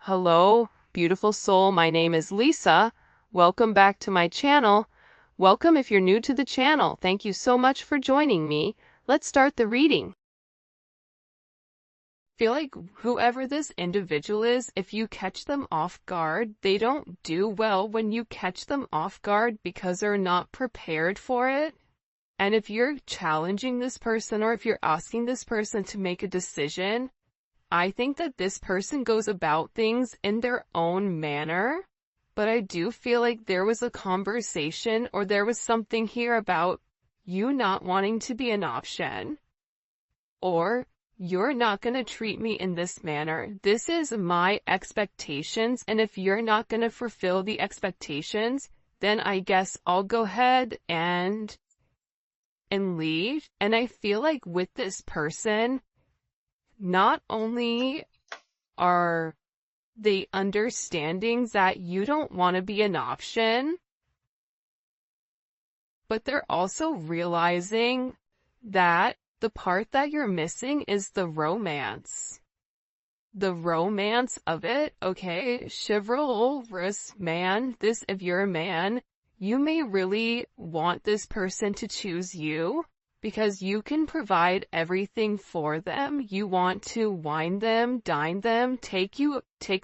Hello, beautiful soul. My name is Lisa. Welcome back to my channel. Welcome if you're new to the channel. Thank you so much for joining me. Let's start the reading. Feel like whoever this individual is, if you catch them off guard, they don't do well when you catch them off guard because they're not prepared for it. And if you're challenging this person or if you're asking this person to make a decision, I think that this person goes about things in their own manner, but I do feel like there was a conversation or there was something here about you not wanting to be an option, or you're not going to treat me in this manner. This is my expectations, and if you're not going to fulfill the expectations, then I guess I'll go ahead and leave. And I feel like with this person, not only are they understanding that you don't want to be an option, but they're also realizing that the part that you're missing is the romance. The romance of it, okay? Chivalrous man, if you're a man, you may really want this person to choose you, because you can provide everything for them. You want to wine them, dine them, take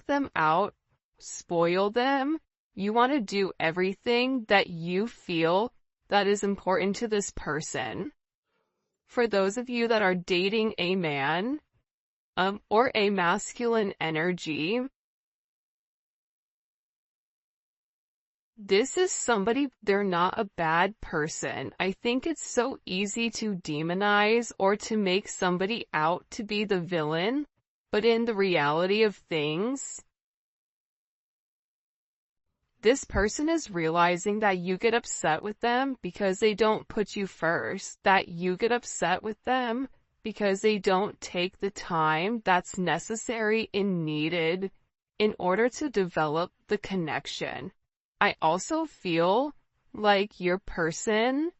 them out, spoil them. You want to do everything that you feel that is important to this person. For those of you that are dating a man, or a masculine energy, this is somebody, they're not a bad person. I think it's so easy to demonize or to make somebody out to be the villain, but in the reality of things, this person is realizing that you get upset with them because they don't put you first, that you get upset with them because they don't take the time that's necessary and needed in order to develop the connection. I also feel like your person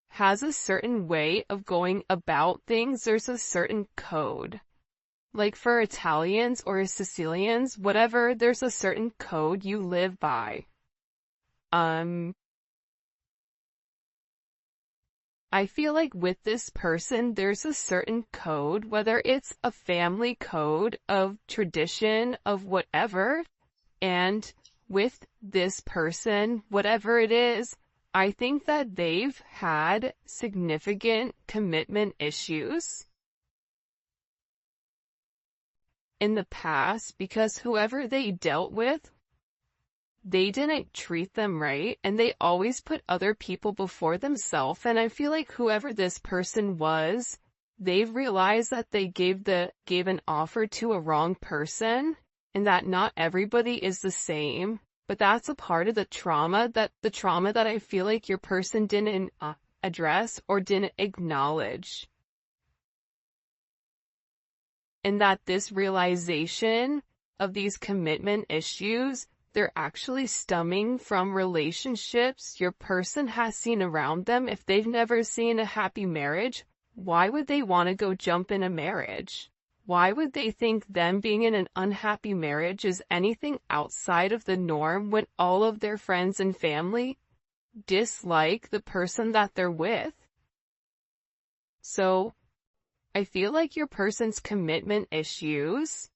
has a certain way of going about things. There's a certain code. Like for Italians or Sicilians, whatever, there's a certain code you live by. I feel like with this person, there's a certain code, whether it's a family code of tradition, of whatever, and with this person, whatever it is, I think that they've had significant commitment issues in the past because whoever they dealt with, they didn't treat them right, and they always put other people before themselves. And I feel like whoever this person was, they've realized that they gave an offer to a wrong person, and that not everybody is the same, but that's a part of the trauma that I feel like your person didn't address or didn't acknowledge. And that this realization of these commitment issues, they're actually stemming from relationships your person has seen around them. If they've never seen a happy marriage, why would they want to go jump in a marriage? Why would they think them being in an unhappy marriage is anything outside of the norm when all of their friends and family dislike the person that they're with? So, I feel like your person's commitment issues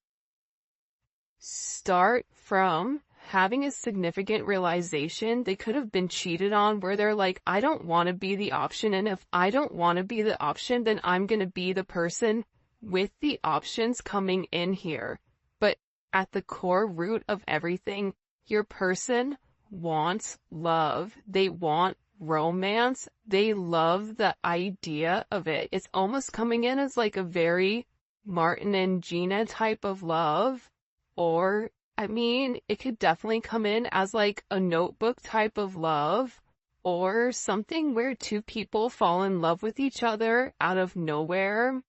start from having a significant realization they could have been cheated on, where they're like, I don't want to be the option, and if I don't want to be the option, then I'm going to be the person with the options coming in here. But at the core root of everything, your person wants love. They want romance. They love the idea of it. It's almost coming in as like a very Martin and Gina type of love, or I mean, it could definitely come in as like a Notebook type of love, or something where two people fall in love with each other out of nowhere.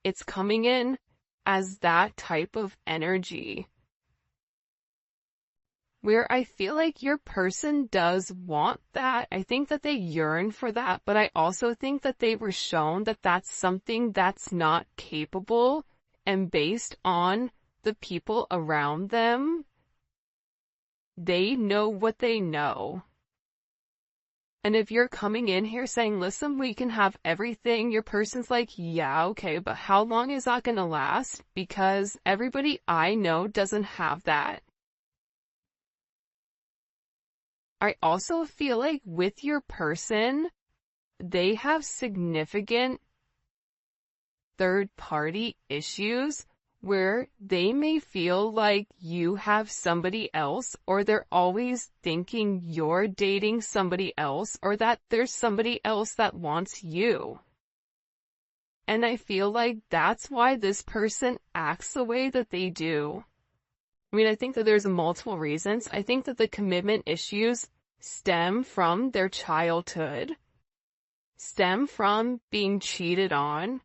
It's coming in as that type of energy, where I feel like your person does want that. I think that they yearn for that, but I also think that they were shown that that's something that's not capable, and based on the people around them, they know what they know. And if you're coming in here saying, listen, we can have everything, your person's like, yeah, okay, but how long is that gonna last? Because everybody I know doesn't have that. I also feel like with your person, they have significant third-party issues where they may feel like you have somebody else, or they're always thinking you're dating somebody else, or that there's somebody else that wants you. And I feel like that's why this person acts the way that they do. I mean, I think that there's multiple reasons. I think that the commitment issues stem from their childhood, stem from being cheated on,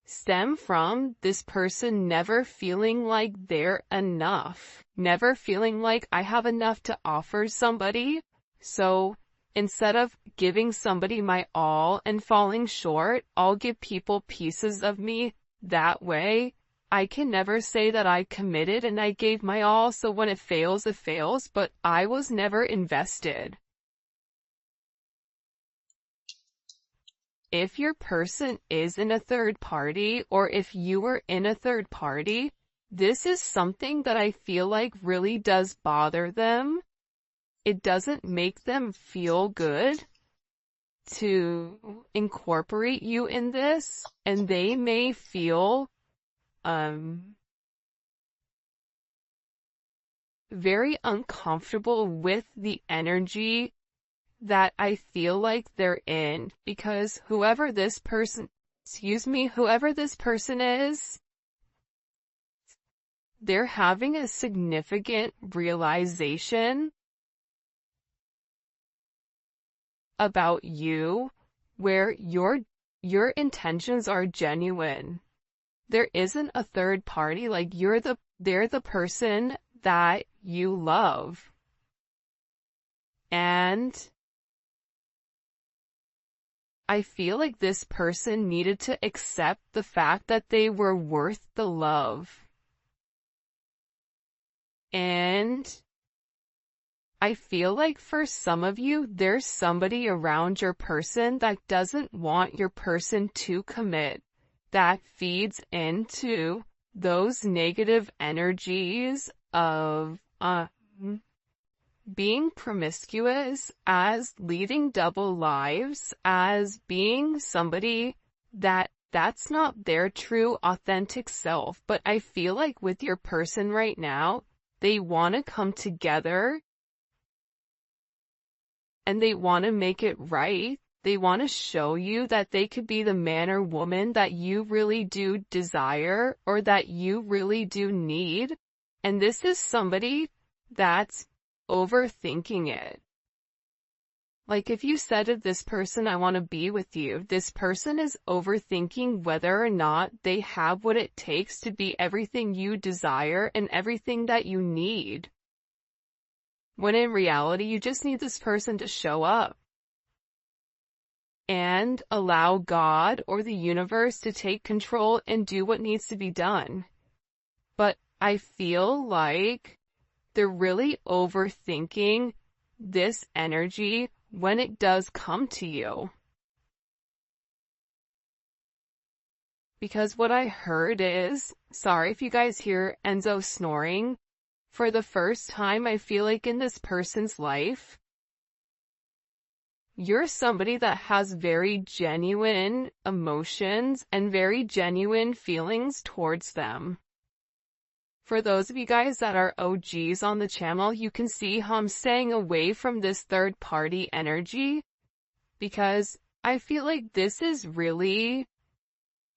stem from this person never feeling like they're enough, never feeling like I have enough to offer somebody. So instead of giving somebody my all and falling short, I'll give people pieces of me. That way, I can never say that I committed and I gave my all, so when it fails, but I was never invested. If your person is in a third party, or if you were in a third party, this is something that I feel like really does bother them. It doesn't make them feel good to incorporate you in this, and they may feel very uncomfortable with the energy that I feel like they're in, because whoever this person is, they're having a significant realization about you where your intentions are genuine. There isn't a third party, like they're the person that you love. And I feel like this person needed to accept the fact that they were worth the love. And I feel like for some of you, there's somebody around your person that doesn't want your person to commit, that feeds into those negative energies of being promiscuous, as leading double lives, as being somebody that's not their true authentic self. But I feel like with your person right now, they want to come together and they want to make it right. They want to show you that they could be the man or woman that you really do desire, or that you really do need. And this is somebody that's overthinking it. Like if you said to this person, I want to be with you, this person is overthinking whether or not they have what it takes to be everything you desire and everything that you need. When in reality, you just need this person to show up and allow God or the universe to take control and do what needs to be done. But I feel like they're really overthinking this energy when it does come to you. Because what I heard is, sorry if you guys hear Enzo snoring, for the first time I feel like in this person's life, you're somebody that has very genuine emotions and very genuine feelings towards them. For those of you guys that are OGs on the channel, you can see how I'm staying away from this third party energy, because I feel like this is really,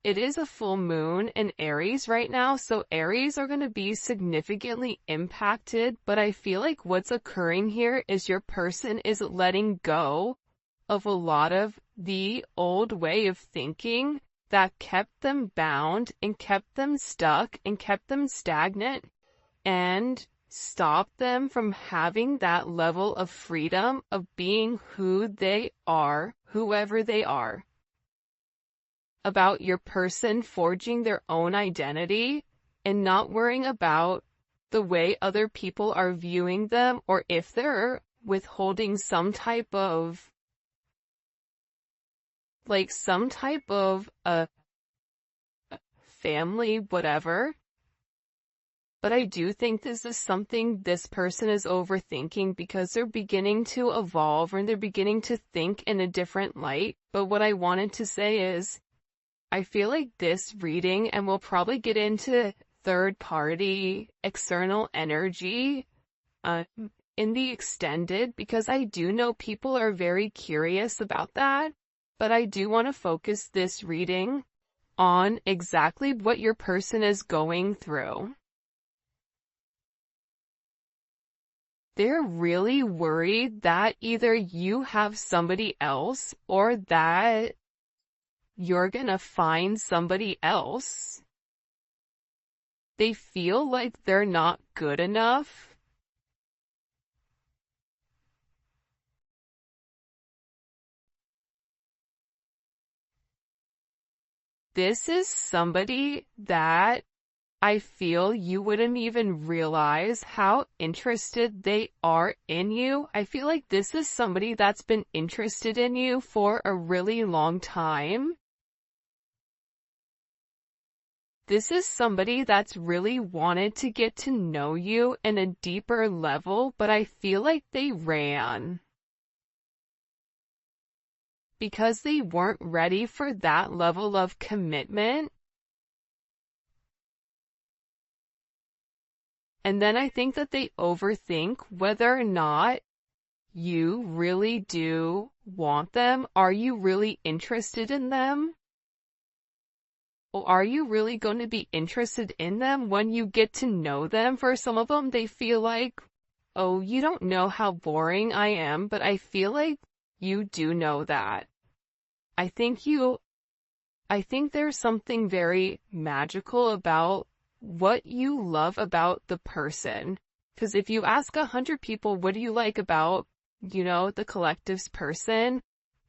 it is a full moon in Aries right now, so Aries are going to be significantly impacted, but I feel like what's occurring here is your person is letting go of a lot of the old way of thinking that kept them bound and kept them stuck and kept them stagnant and stopped them from having that level of freedom of being who they are, whoever they are. About your person forging their own identity and not worrying about the way other people are viewing them, or if they're withholding some type of family, whatever. But I do think this is something this person is overthinking because they're beginning to evolve and they're beginning to think in a different light. But what I wanted to say is, I feel like this reading, and we'll probably get into third-party external energy in the extended, because I do know people are very curious about that. But I do want to focus this reading on exactly what your person is going through. They're really worried that either you have somebody else or that you're gonna find somebody else. They feel like they're not good enough. This is somebody that I feel you wouldn't even realize how interested they are in you. I feel like this is somebody that's been interested in you for a really long time. This is somebody that's really wanted to get to know you in a deeper level, but I feel like they ran because they weren't ready for that level of commitment. And then I think that they overthink whether or not you really do want them. Are you really interested in them? Or are you really going to be interested in them when you get to know them? For some of them, they feel like, oh, you don't know how boring I am, but I feel like you do know that. I think there's something very magical about what you love about the person. Because if you ask 100 people, what do you like about, the collective's person,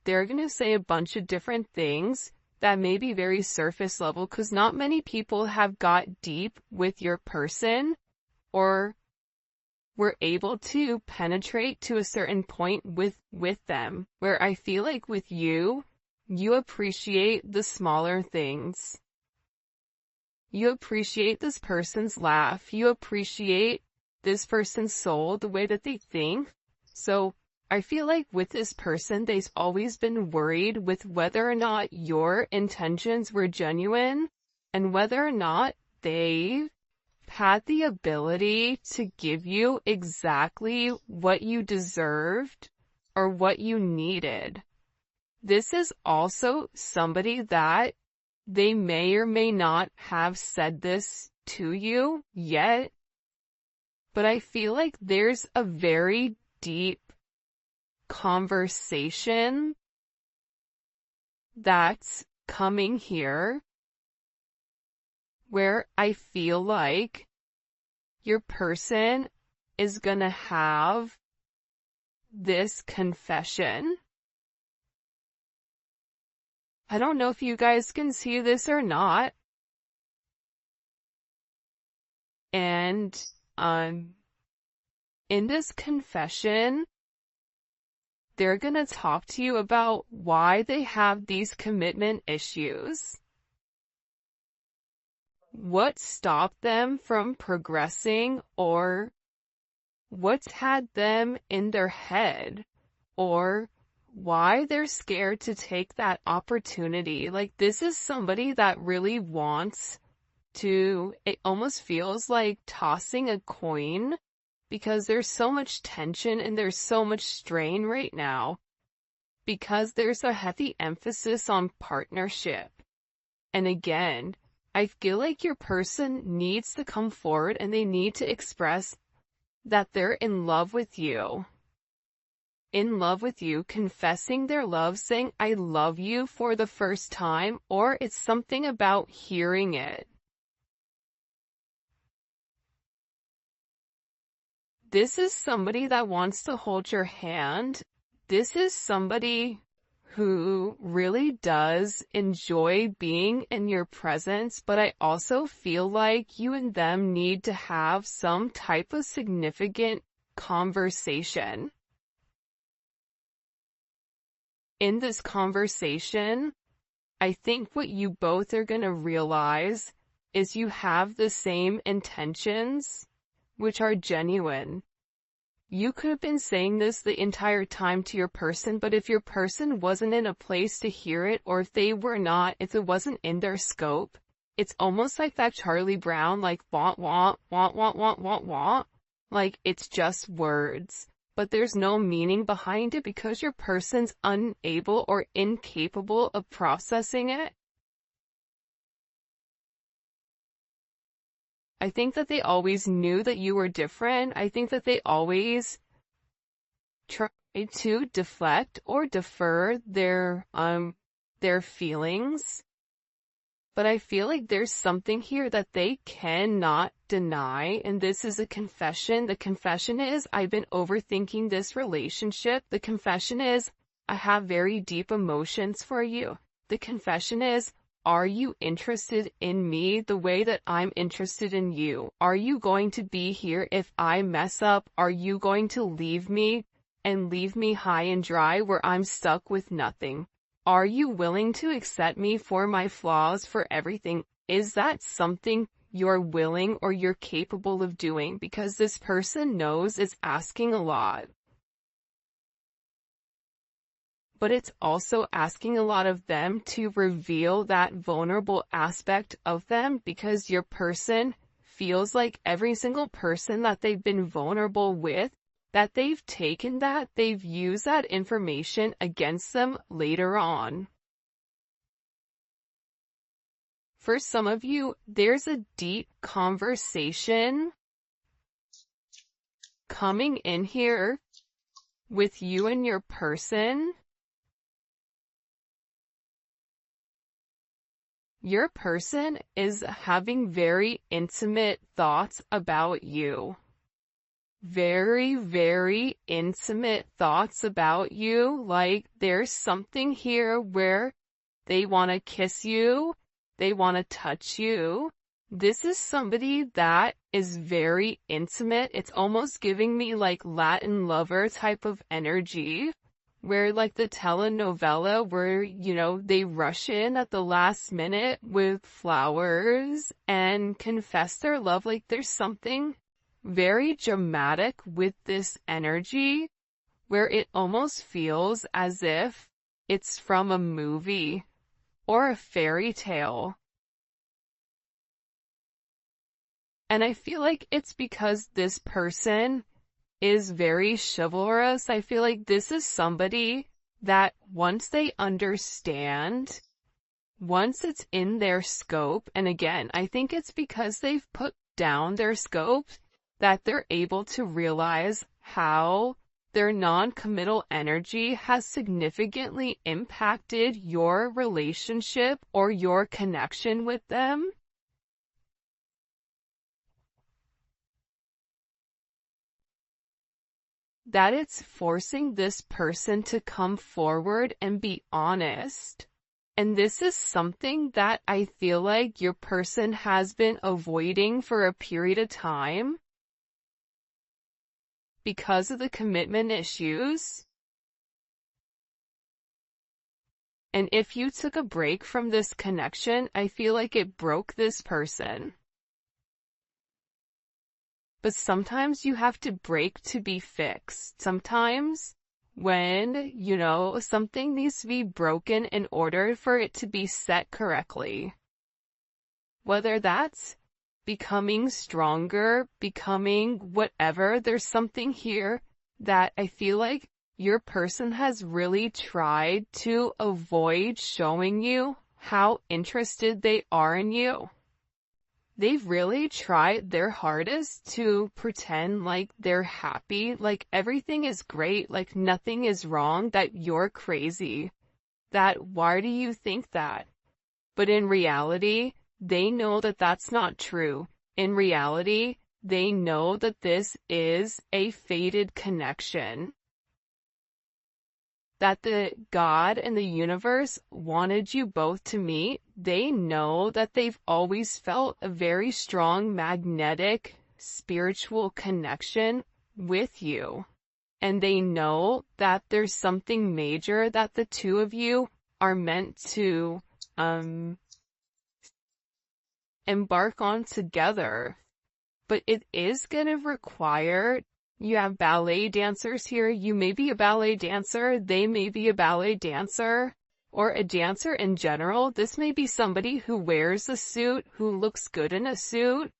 they're going to say a bunch of different things that may be very surface level, because not many people have got deep with your person or were able to penetrate to a certain point with them, where I feel like with you appreciate the smaller things. You appreciate this person's laugh. You appreciate this person's soul, the way that they think. So I feel like with this person, they've always been worried with whether or not your intentions were genuine and whether or not they had the ability to give you exactly what you deserved or what you needed. This is also somebody that they may or may not have said this to you yet, but I feel like there's a very deep conversation that's coming here where I feel like your person is gonna have this confession. I don't know if you guys can see this or not. And in this confession, they're gonna talk to you about why they have these commitment issues. What stopped them from progressing, or what's had them in their head, or why they're scared to take that opportunity. Like, this is somebody that really wants to, it almost feels like tossing a coin, because there's so much tension and there's so much strain right now, because there's a heavy emphasis on partnership. And again, I feel like your person needs to come forward and they need to express that they're in love with you. In love with you, confessing their love, saying, I love you for the first time, or it's something about hearing it. This is somebody that wants to hold your hand. This is somebody who really does enjoy being in your presence, but I also feel like you and them need to have some type of significant conversation. In this conversation, I think what you both are going to realize is you have the same intentions, which are genuine. You could have been saying this the entire time to your person, but if your person wasn't in a place to hear it, or if it wasn't in their scope, it's almost like that Charlie Brown, like, want, like, it's just words. But there's no meaning behind it because your person's unable or incapable of processing it. I think that they always knew that you were different. I think that they always tried to deflect or defer their feelings. But I feel like there's something here that they cannot deny, and this is a confession. The confession is, I've been overthinking this relationship. The confession is, I have very deep emotions for you. The confession is, are you interested in me the way that I'm interested in you? Are you going to be here if I mess up? Are you going to leave me and leave me high and dry where I'm stuck with nothing? Are you willing to accept me for my flaws, for everything? Is that something you're willing or you're capable of doing? Because this person knows it's asking a lot. But it's also asking a lot of them to reveal that vulnerable aspect of them, because your person feels like every single person that they've been vulnerable with, that they've used that information against them later on. For some of you, there's a deep conversation coming in here with you and your person. Your person is having very intimate thoughts about you. Very, very intimate thoughts about you. Like, there's something here where they want to kiss you, they want to touch you. This is somebody that is very intimate. It's almost giving me like Latin lover type of energy, where like the telenovela where, they rush in at the last minute with flowers and confess their love. Like, there's something very dramatic with this energy where it almost feels as if it's from a movie or a fairy tale. And I feel like it's because this person is very chivalrous. I feel like this is somebody that once they understand, once it's in their scope, and again, I think it's because they've put down their scope, that they're able to realize how their non-committal energy has significantly impacted your relationship or your connection with them. That it's forcing this person to come forward and be honest. And this is something that I feel like your person has been avoiding for a period of time because of the commitment issues. And if you took a break from this connection, I feel like it broke this person. But sometimes you have to break to be fixed. Sometimes when, something needs to be broken in order for it to be set correctly. Whether that's becoming stronger, becoming whatever, there's something here that I feel like your person has really tried to avoid showing you how interested they are in you. They've really tried their hardest to pretend like they're happy, like everything is great, like nothing is wrong, that you're crazy. That why do you think that? But in reality, they know that that's not true. In reality, they know that this is a fated connection. that the God and the universe wanted you both to meet. They know that they've always felt a very strong magnetic spiritual connection with you. And they know that there's something major that the two of you are meant to embark on together. But it is going to require, you have ballet dancers here, you may be a ballet dancer, they may be a ballet dancer, or a dancer in general. This may be somebody who wears a suit, who looks good in a suit.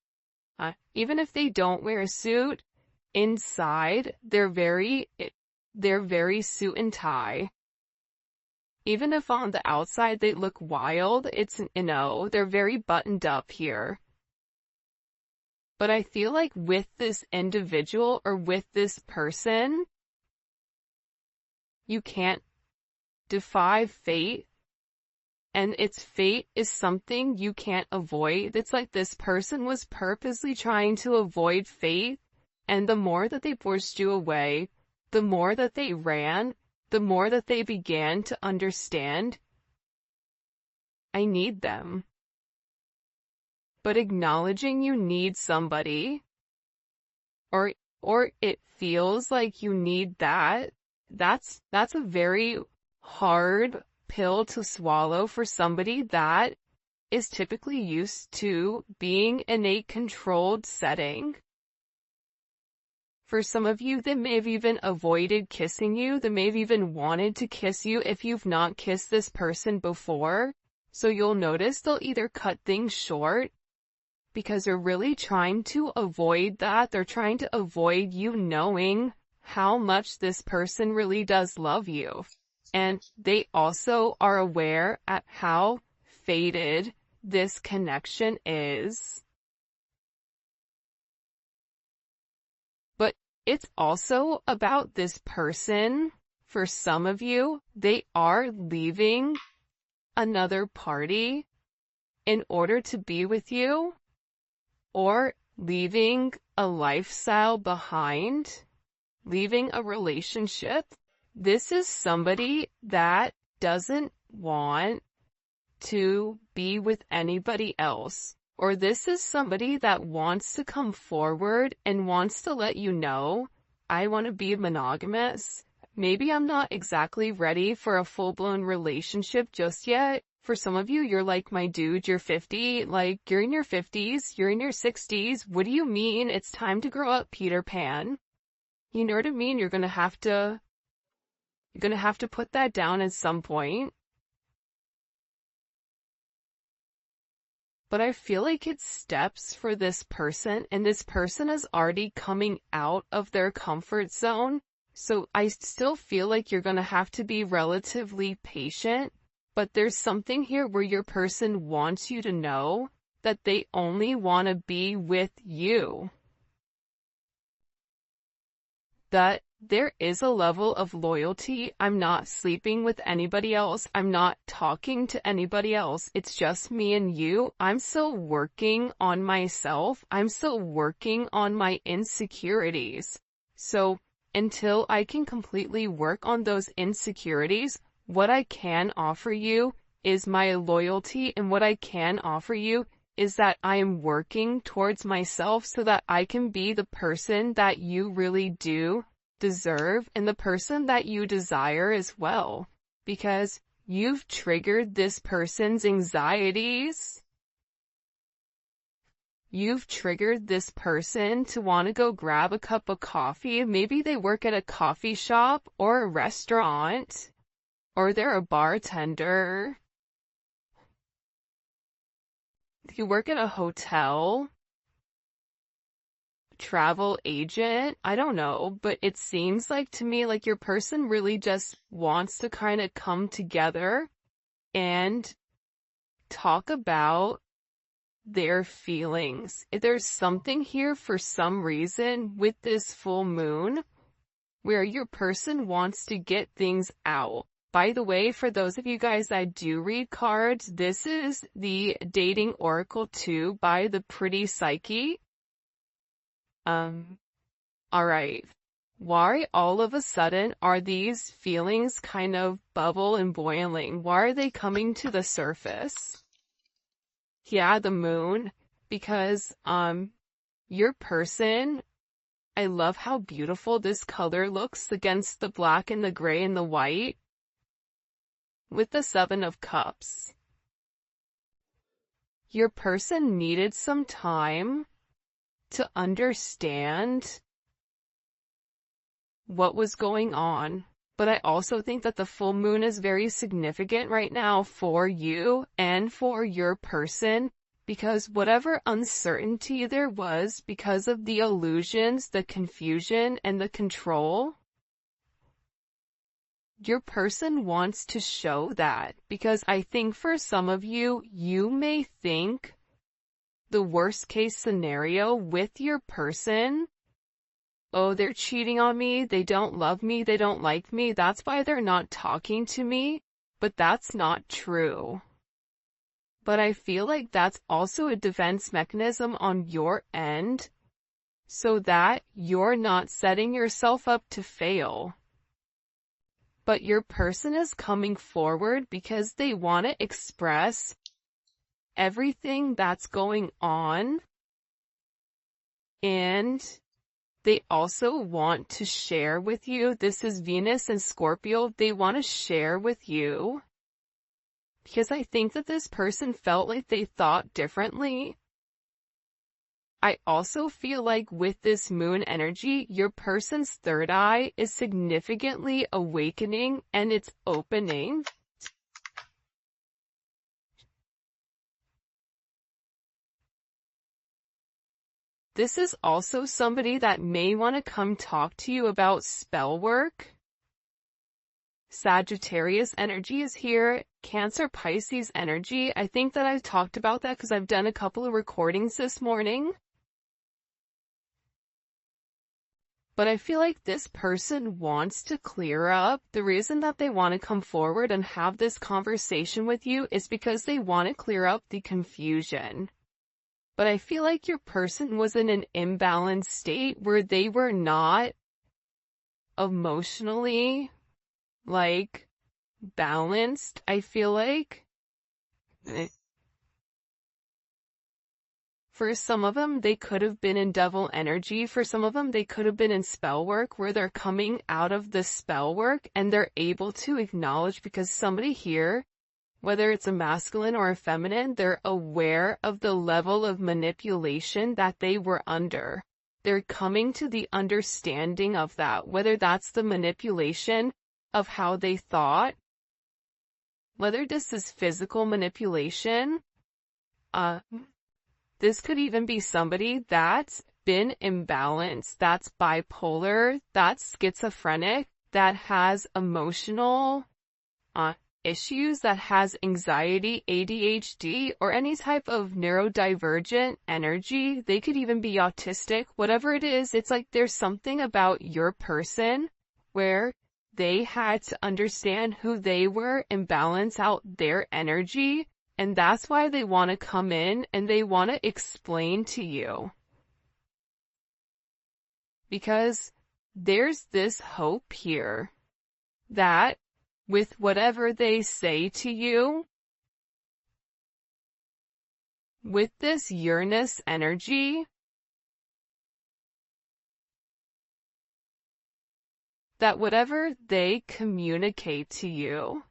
Even if they don't wear a suit, inside, they're very suit and tie. Even if on the outside they look wild, they're very buttoned up here. But I feel like with this individual or with this person, you can't defy fate. And its fate is something you can't avoid. It's like this person was purposely trying to avoid fate. And the more that they pushed you away, the more that they ran, the more that they began to understand, I need them. But acknowledging you need somebody, or it feels like you need that's a very hard pill to swallow for somebody that is typically used to being in a controlled setting. For some of you, they may have even avoided kissing you. They may have even wanted to kiss you if you've not kissed this person before. So you'll notice they'll either cut things short because they're really trying to avoid that. They're trying to avoid you knowing how much this person really does love you. And they also are aware at how faded this connection is. But it's also about this person. For some of you, they are leaving another party in order to be with you, or leaving a lifestyle behind, leaving a relationship. This is somebody that doesn't want to be with anybody else. Or this is somebody that wants to come forward and wants to let you know, I want to be monogamous. Maybe I'm not exactly ready for a full-blown relationship just yet. For some of you, you're like, my dude, you're 50, like, you're in your 50s, you're in your 60s. What do you mean it's time to grow up, Peter Pan? You know what I mean? You're gonna have to put that down at some point. But I feel like it's steps for this person, and this person is already coming out of their comfort zone. So I still feel like you're gonna have to be relatively patient, but there's something here where your person wants you to know that they only want to be with you. That there is a level of loyalty. I'm not sleeping with anybody else. I'm not talking to anybody else. It's just me and you. I'm still working on myself. I'm still working on my insecurities. So until I can completely work on those insecurities, what I can offer you is my loyalty, and what I can offer you is that I am working towards myself so that I can be the person that you really do deserve and the person that you desire as well. Because you've triggered this person's anxieties. You've triggered this person to want to go grab a cup of coffee. Maybe they work at a coffee shop or a restaurant, or they're a bartender. You work at a hotel, travel agent, I don't know, but it seems like to me like your person really just wants to kind of come together and talk about their feelings. There's something here for some reason with this full moon where your person wants to get things out. By the way, for those of you guys that do read cards, this is the Dating Oracle 2 by the Pretty Psyche. Alright. Why all of a sudden are these feelings kind of bubble and boiling? Why are they coming to the surface? Yeah, the moon, because, your person, I love how beautiful this color looks against the black and the gray and the white with the Seven of Cups. Your person needed some time to understand what was going on. But I also think that the full moon is very significant right now for you and for your person, because whatever uncertainty there was because of the illusions, the confusion, and the control, your person wants to show that, because I think for some of you, you may think the worst case scenario with your person, oh, they're cheating on me, they don't love me, they don't like me, that's why they're not talking to me, but that's not true. But I feel like that's also a defense mechanism on your end, so that you're not setting yourself up to fail. But your person is coming forward because they want to express everything that's going on, and they also want to share with you. This is Venus and Scorpio. They want to share with you because I think that this person felt like they thought differently. I also feel like with this moon energy, your person's third eye is significantly awakening and it's opening. This is also somebody that may want to come talk to you about spell work. Sagittarius energy is here. Cancer, Pisces energy. I think that I've talked about that because I've done a couple of recordings this morning. But I feel like this person wants to clear up. The reason that they want to come forward and have this conversation with you is because they want to clear up the confusion. But I feel like your person was in an imbalanced state where they were not emotionally, balanced, I feel like. For some of them, they could have been in devil energy. For some of them, they could have been in spell work where they're coming out of the spell work and they're able to acknowledge, because somebody here, whether it's a masculine or a feminine, they're aware of the level of manipulation that they were under. They're coming to the understanding of that, whether that's the manipulation of how they thought, whether this is physical manipulation. This could even be somebody that's been imbalanced, that's bipolar, that's schizophrenic, that has emotional issues, that has anxiety, ADHD, or any type of neurodivergent energy. They could even be autistic. Whatever it is, it's like there's something about your person where they had to understand who they were and balance out their energy, and that's why they want to come in and they want to explain to you. Because there's this hope here that with whatever they say to you, with this Uranus energy, that whatever they communicate to you,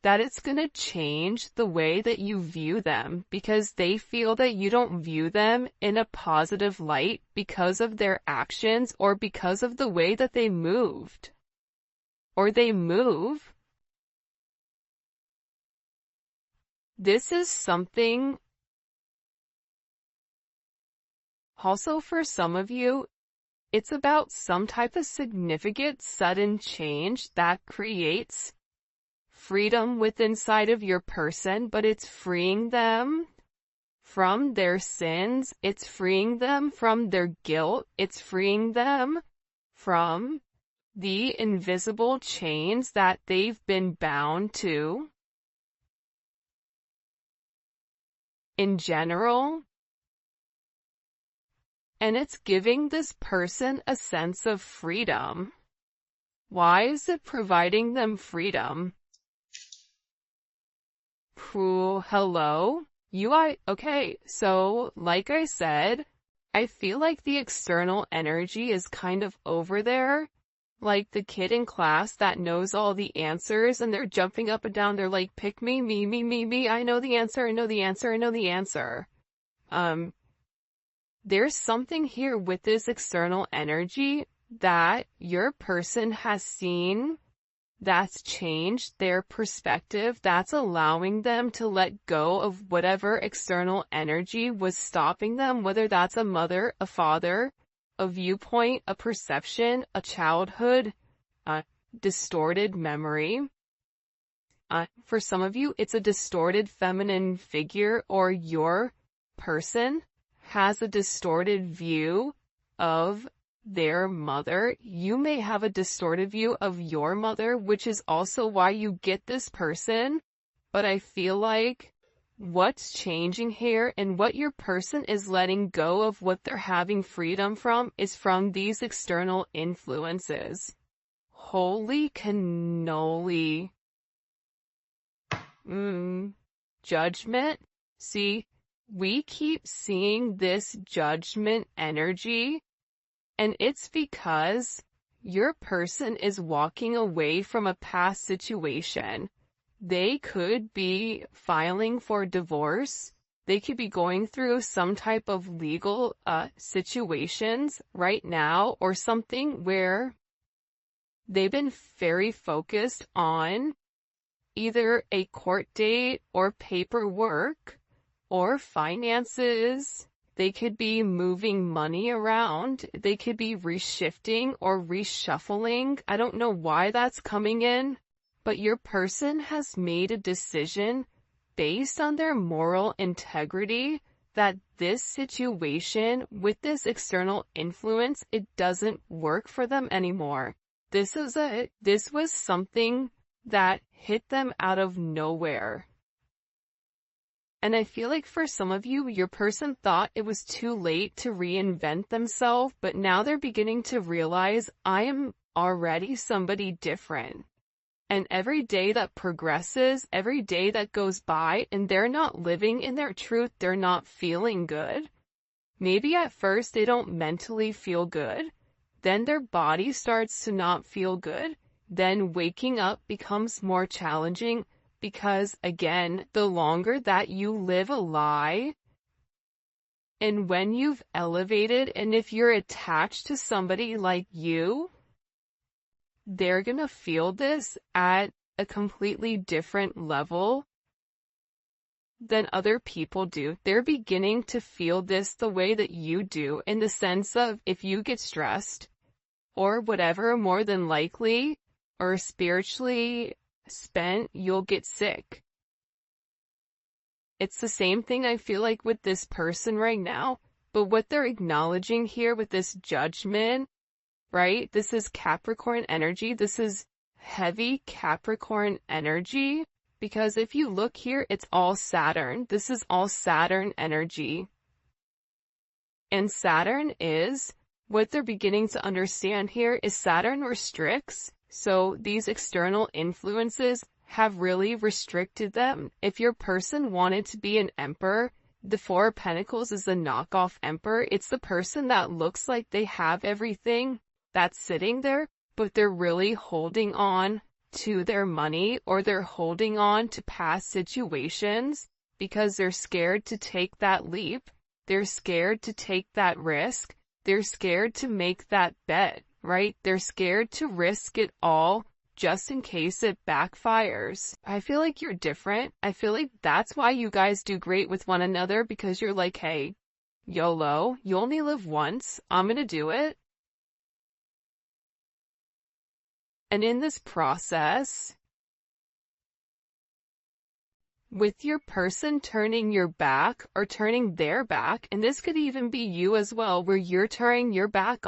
that it's going to change the way that you view them, because they feel that you don't view them in a positive light because of their actions or because of the way that they moved or they move. This is something also for some of you. It's about some type of significant sudden change that creates freedom within inside of your person, but it's freeing them from their sins, it's freeing them from their guilt, it's freeing them from the invisible chains that they've been bound to. In general, and it's giving this person a sense of freedom. Why is it providing them freedom? Hello? Okay, so like I said, I feel like the external energy is kind of over there. Like the kid in class that knows all the answers and they're jumping up and down. They're like, pick me, me. I know the answer. I know the answer. I know the answer. There's something here with this external energy that your person has seen that's changed their perspective, that's allowing them to let go of whatever external energy was stopping them, whether that's a mother, a father, a viewpoint, a perception, a childhood, a distorted memory. For some of you, it's a distorted feminine figure, or your person has a distorted view of their mother. You may have a distorted view of your mother, which is also why you get this person. But I feel like what's changing here and what your person is letting go of, what they're having freedom from, is from these external influences. Holy cannoli. Judgment. See, we keep seeing this judgment energy, and it's because your person is walking away from a past situation. They could be filing for divorce. They could be going through some type of legal situations right now, or something where they've been very focused on either a court date or paperwork or finances. They could be moving money around. They could be reshifting or reshuffling. I don't know why that's coming in, but your person has made a decision based on their moral integrity that this situation with this external influence, it doesn't work for them anymore. This was something that hit them out of nowhere. And I feel like for some of you, your person thought it was too late to reinvent themselves, but now they're beginning to realize, I am already somebody different. And every day that progresses, every day that goes by, and they're not living in their truth, they're not feeling good. Maybe at first they don't mentally feel good. Then their body starts to not feel good. Then waking up becomes more challenging because, again, the longer that you live a lie, and when you've elevated, and if you're attached to somebody like you, they're gonna feel this at a completely different level than other people do. They're beginning to feel this the way that you do, in the sense of, if you get stressed or whatever, more than likely, or spiritually spent, you'll get sick. It's the same thing I feel like with this person right now, but what they're acknowledging here with this judgment, right? This is Capricorn energy. This is heavy Capricorn energy, because if you look here, it's all Saturn. This is all Saturn energy. And Saturn is, what they're beginning to understand here is Saturn restricts. So these external influences have really restricted them. If your person wanted to be an emperor, the Four of Pentacles is the knockoff emperor. It's the person that looks like they have everything that's sitting there, but they're really holding on to their money, or they're holding on to past situations because they're scared to take that leap. They're scared to take that risk. They're scared to make that bet, right? They're scared to risk it all just in case it backfires. I feel like you're different. I feel like that's why you guys do great with one another, because you're like, hey, YOLO, you only live once. I'm gonna do it. And in this process, with your person turning your back or turning their back, and this could even be you as well, where you're turning your back on